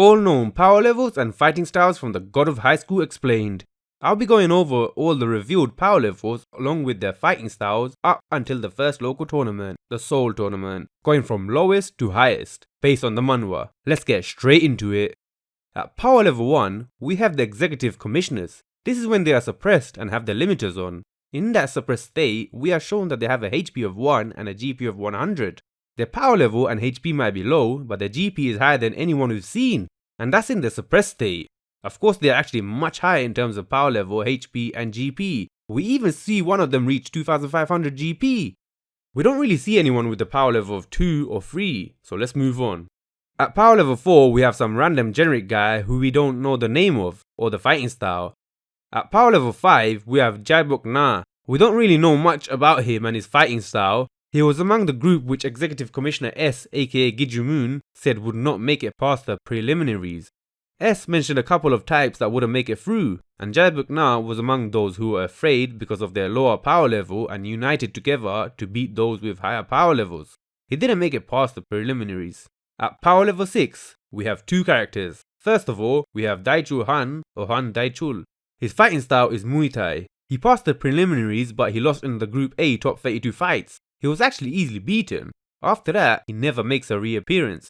All known power levels and fighting styles from the God of High School explained. I'll be going over all the revealed power levels along with their fighting styles up until the first local tournament, the Seoul tournament, going from lowest to highest, based on the manhwa. Let's get straight into it. At power level 1, we have the executive commissioners. This is when they are suppressed and have their limiters on. In that suppressed state, we are shown that they have a HP of 1 and a GP of 100. Their power level and HP might be low, but their GP is higher than anyone we've seen, and that's in the suppressed state. Of course, they are actually much higher in terms of power level, HP and GP. We even see one of them reach 2500 GP. We don't really see anyone with a power level of 2 or 3, so let's move on. At power level 4, we have some random generic guy who we don't know the name of or the fighting style. At power level 5, we have Charyeok Na. We don't really know much about him and his fighting style. He was among the group which Executive Commissioner S, aka Gijumoon, said would not make it past the preliminaries. S mentioned a couple of types that wouldn't make it through, and Charyeok Na was among those who were afraid because of their lower power level and united together to beat those with higher power levels. He didn't make it past the preliminaries. At power level 6, we have two characters. First of all, we have Daichul Han or Han Daichul. His fighting style is Muay Thai. He passed the preliminaries but he lost in the Group A top 32 fights. He was actually easily beaten. After that, he never makes a reappearance.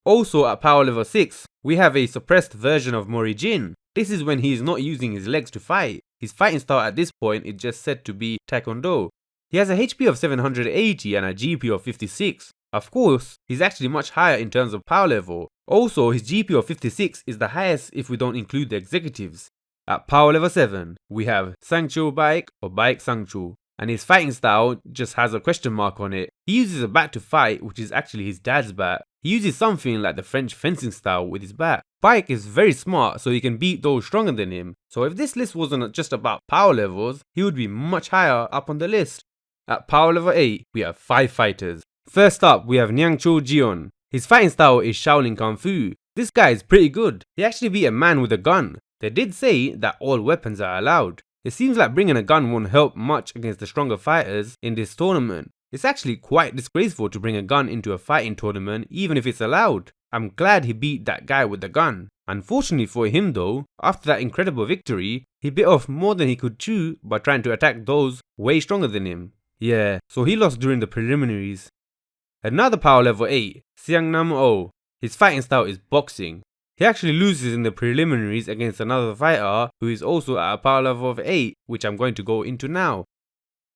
Also at power level 6, we have a suppressed version of Mori Jin. This is when he is not using his legs to fight. His fighting style at this point is just said to be Taekwondo. He has a HP of 780 and a GP of 56. Of course, he's actually much higher in terms of power level. Also, his GP of 56 is the highest if we don't include the executives. At power level 7, we have Sangcho Baek or Baek Sangcho, and his fighting style just has a question mark on it. He uses a bat to fight, which is actually his dad's bat. He uses something like the French fencing style with his bat. Baek is very smart, so he can beat those stronger than him. So if this list wasn't just about power levels, he would be much higher up on the list. At power level 8, we have 5 fighters. First up, we have Nyangcho Jion. His fighting style is Shaolin Kung Fu. This guy is pretty good. He actually beat a man with a gun. They did say that all weapons are allowed. It seems like bringing a gun won't help much against the stronger fighters in this tournament. It's actually quite disgraceful to bring a gun into a fighting tournament even if it's allowed. I'm glad he beat that guy with the gun. Unfortunately for him though, after that incredible victory, he bit off more than he could chew by trying to attack those way stronger than him. Yeah, so he lost during the preliminaries. Another power level 8, Seongnam Oh. His fighting style is boxing. He actually loses in the preliminaries against another fighter who is also at a power level of 8, which I'm going to go into now.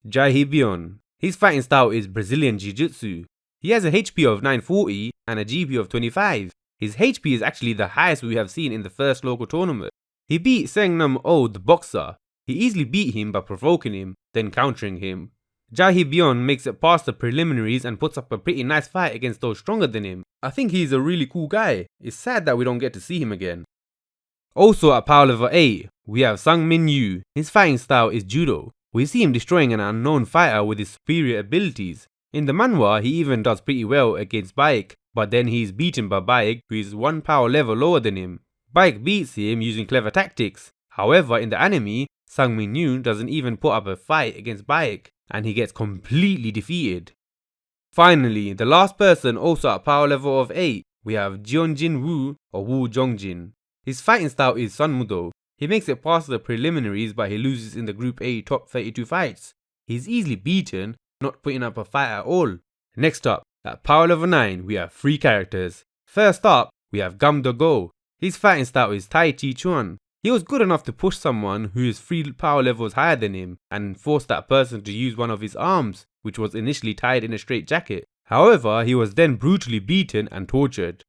Jae Byeon. His fighting style is Brazilian Jiu-Jitsu. He has a HP of 940 and a GP of 25. His HP is actually the highest we have seen in the first local tournament. He beat Seongnam Oh the boxer. He easily beat him by provoking him, then countering him. Jae Byeon makes it past the preliminaries and puts up a pretty nice fight against those stronger than him. I think he's a really cool guy. It's sad that we don't get to see him again. Also at power level 8, we have Sang Min Yu. His fighting style is Judo. We see him destroying an unknown fighter with his superior abilities. In the manhwa, he even does pretty well against Baek, but then he is beaten by Baek, who is one power level lower than him. Baek beats him using clever tactics. However, in the anime, Sang Min Yu doesn't even put up a fight against Baek, and he gets completely defeated. Finally, the last person also at power level of 8, we have Jeonjin Woo or Woo Jongjin. His fighting style is Sunmudo. He makes it past the preliminaries but he loses in the Group A top 32 fights. He's easily beaten, not putting up a fight at all. Next up, at power level 9, we have 3 characters. First up, we have Gam Do-go. His fighting style is Tai Chi Chuan. He was good enough to push someone who is 3 power levels higher than him and force that person to use one of his arms, which was initially tied in a straitjacket. However, he was then brutally beaten and tortured.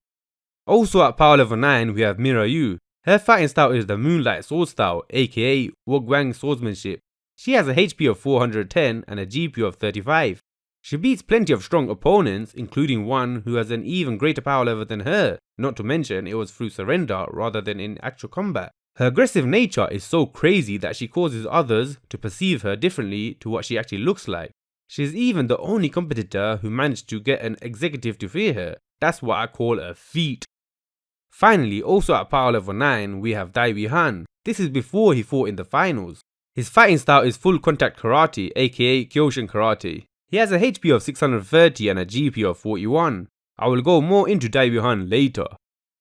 Also at power level 9, we have Mira Yu. Her fighting style is the Moonlight Sword style, aka wolgwang swordsmanship. She has a HP of 410 and a GP of 35. She beats plenty of strong opponents, including one who has an even greater power level than her, not to mention it was through surrender rather than in actual combat. Her aggressive nature is so crazy that she causes others to perceive her differently to what she actually looks like. She's even the only competitor who managed to get an executive to fear her. That's what I call a feat. Finally, also at power level 9, we have Daewi Han. This is before he fought in the finals. His fighting style is full contact karate, aka Kyokushin Karate. He has a HP of 630 and a GP of 41. I will go more into Daewi Han later.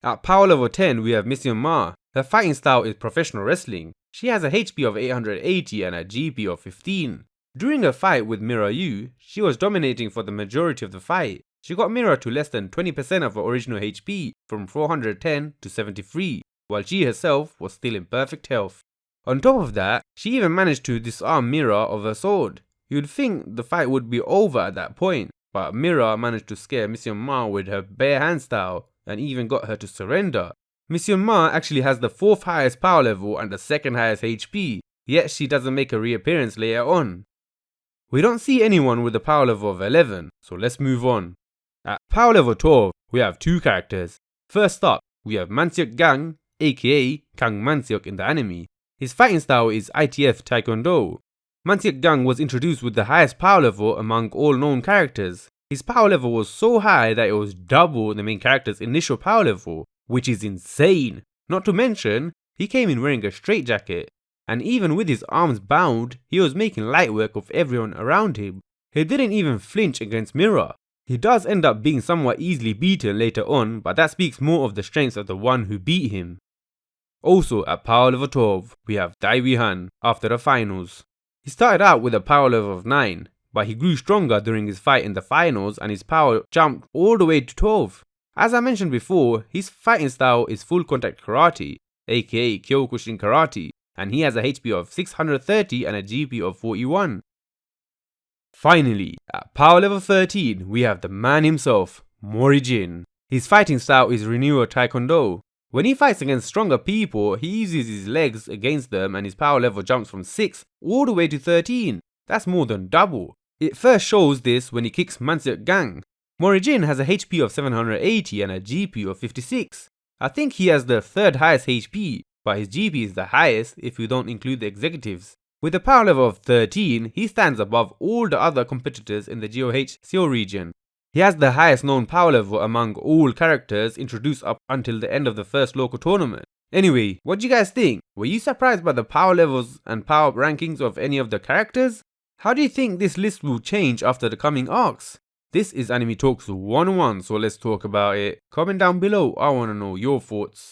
At power level 10, we have Miss Yoo Mira. Her fighting style is professional wrestling. She has a HP of 880 and a GP of 15. During her fight with Mira Yu, she was dominating for the majority of the fight. She got Mira to less than 20% of her original HP, from 410 to 73, while she herself was still in perfect health. On top of that, she even managed to disarm Mira of her sword. You'd think the fight would be over at that point, but Mira managed to scare Miss Yoo Mira with her bare hand style, and even got her to surrender. Miss Yoo Mira actually has the 4th highest power level and the 2nd highest HP, yet she doesn't make a reappearance later on. We don't see anyone with a power level of 11, so let's move on. At power level 12, we have 2 characters. First up, we have Manseok Gang, aka Kang Manseok in the anime. His fighting style is ITF Taekwondo. Manseok Gang was introduced with the highest power level among all known characters. His power level was so high that it was double the main character's initial power level, which is insane. Not to mention, he came in wearing a straitjacket, and even with his arms bound, he was making light work of everyone around him. He didn't even flinch against Mira. He does end up being somewhat easily beaten later on, but that speaks more of the strengths of the one who beat him. Also at power level 12, we have Daewi after the finals. He started out with a power level of 9, but he grew stronger during his fight in the finals and his power jumped all the way to 12. As I mentioned before, his fighting style is full contact karate, aka Kyokushin Karate, and he has a HP of 630 and a GP of 41. Finally, at power level 13, we have the man himself, Mori Jin. His fighting style is Renewal Taekwondo. When he fights against stronger people, he uses his legs against them and his power level jumps from 6 all the way to 13. That's more than double. It first shows this when he kicks Manseok Gang. Mori Jin has a HP of 780 and a GP of 56. I think he has the 3rd highest HP, but his GP is the highest if you don't include the executives. With a power level of 13, he stands above all the other competitors in the GOH SEO region. He has the highest known power level among all characters introduced up until the end of the first local tournament. Anyway, what do you guys think? Were you surprised by the power levels and power rankings of any of the characters? How do you think this list will change after the coming arcs? This is Anime Talks 101, so let's talk about it. Comment down below, I wanna know your thoughts.